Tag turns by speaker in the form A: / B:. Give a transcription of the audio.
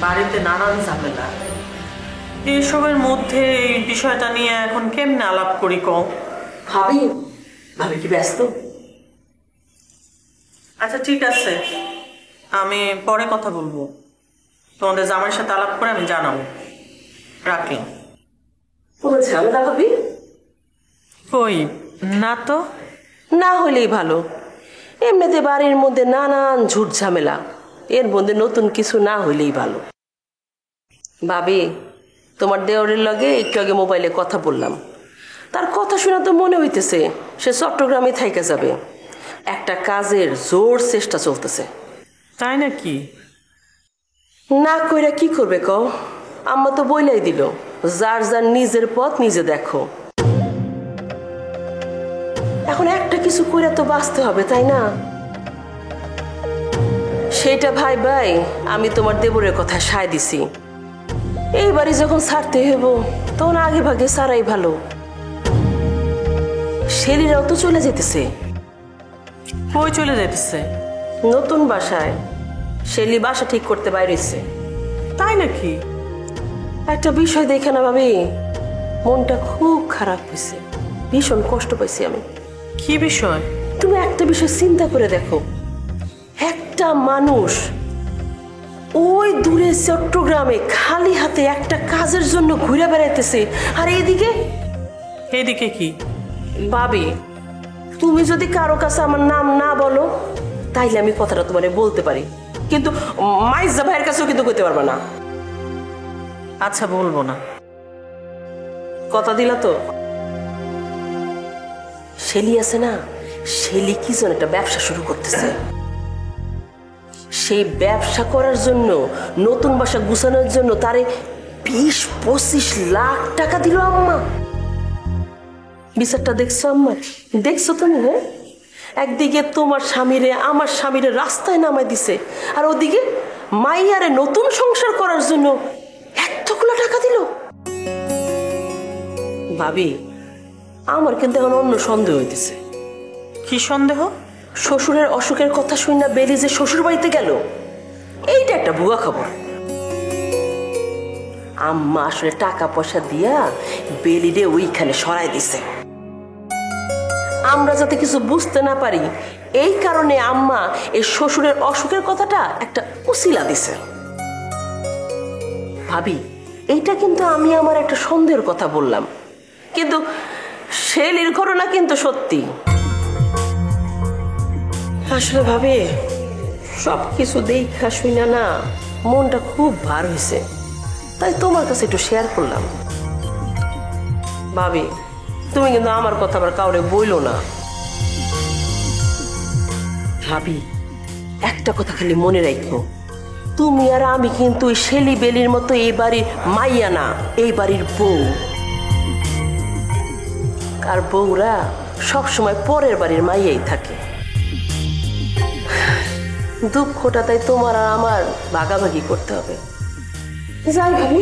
A: বাড়িতে নানান ঝামেলা, এইসবের মধ্যে এই বিষয়টা নিয়ে এখন কেমনে আলাপ করি কও?
B: ভাবি ভাবি কি ব্যস্ত?
A: আচ্ছা ঠিক আছে, আমি পরে কথা বলবো, তোমাদের জামাইয়ের সাথে আলাপ করে আমি জানাবো। রাখলাম।
B: কোনো ঝামেলা ভাবি?
A: কই না তো।
B: না হইলেই ভালো। এমনিতে বাড়ির মধ্যে নানান ঝুট ঝামেলা, এর মধ্যে নতুন কিছু না হইলেই ভালো। ভাবি তোমার দেওরের লগে একটু আগে মোবাইলে কথা বললাম, তার কথা শুনে তো মনে হইতেছে সে চট্টগ্রামে থাইকা যাবে। একটা কাজের জোর চেষ্টা চলতেছে।
A: তাই নাকি?
B: না কইরা কি করবে কও? আম্মা তো বইলাই দিল, যার যার নিজের পথ নিজে দেখো। এখন একটা কিছু কইরা তো বাঁচতে হবে, তাই না? সেটা ভাই ভাই আমি তোমার দেবরের কথা সায় দিছি। এইবারই যখন ছাড়তে হইব তখন আগে ভাগে সারাই ভালো। শেলিরাও তো চলে যেতেছে।
A: কই চলে যেতেছে?
B: নতুন বাসায়। শেলি বাসা ঠিক করতে বাইরেছে।
A: তাই নাকি?
B: একটা বিষয় দেখে না ভাবি মনটা খুব খারাপ হয়েছে, ভীষণ কষ্ট পাইছি আমি।
A: কি বিষয়?
B: তুমি একটা বিষয় চিন্তা করে দেখো, একটা মানুষ ওই দূরে চট্টগ্রামে খালি হাতে একটা কাজের জন্য ঘুরে বেড়াইতেছে, আর এইদিকে
A: এদিকে কি?
B: ভাবি তুমি যদি কারো কাছে আমার নাম না বলো তাইলে আমি কথাটা তোমারে বলতে পারি, কিন্তু মাইজা ভাইয়ের কাছেও কিন্তু কইতে পারবে না।
A: আচ্ছা বলবো না।
B: কথা দিলা তো? শেলি আছে না, শেলি কি যেন একটা ব্যবসা শুরু করতেছে। সেই ব্যবসা করার জন্য, নতুন বাসা গুছানোর জন্য তারে 20-25 লাখ টাকা দিল আম্মা। বিচারটা দেখছো আম্মা? দেখছো তুমি? হ্যাঁ, একদিকে তোমার স্বামীরে আমার স্বামীরে রাস্তায় নামাই দিছে, আর ওদিকে মাইয়ারে নতুন সংসার করার জন্য এতগুলো টাকা দিল। ভাবি আমার কিন্তু এখন অন্য সন্দেহ হইতেছে।
A: কি সন্দেহ?
B: শ্বশুরের অসুখের কথা শুই না বেলি যে শ্বশুর বাড়িতে গেল, এইটা একটা ভুয়া খবর। আম্মা আসলে টাকা পয়সা দিয়া বেলিরে ওইখানে সরাই দিছে। আমরা যাতে কিছু বুঝতে না পারি এই কারণে আম্মা এই শ্বশুরের অসুখের কথাটা একটা উসিলা দিছে। ভাবি এইটা কিন্তু আমি আমার একটা সন্দেহের কথা বললাম, কিন্তু শেলির ঘটনা কিন্তু সত্যি। আসলে ভাবি সবকিছু দেখা শুনা না মনটা খুব ভার হয়েছে, তাই তোমার কাছে একটু শেয়ার করলাম। ভাবি তুমি কিন্তু আমার কথা আবার কাউরে বইলো না। ভাবি একটা কথা খালি মনে রাখো, তুমি আর আমি কিন্তু ওই শেলি বেলির মতো এই বাড়ির মাইয়া না, এই বাড়ির বউ। আর বউরা সবসময় পরের বাড়ির মাইয়াই থাকে। দুঃখটা তাই তোমার আর আমার ভাগাভাগি করতে হবে। যাই ভাবি।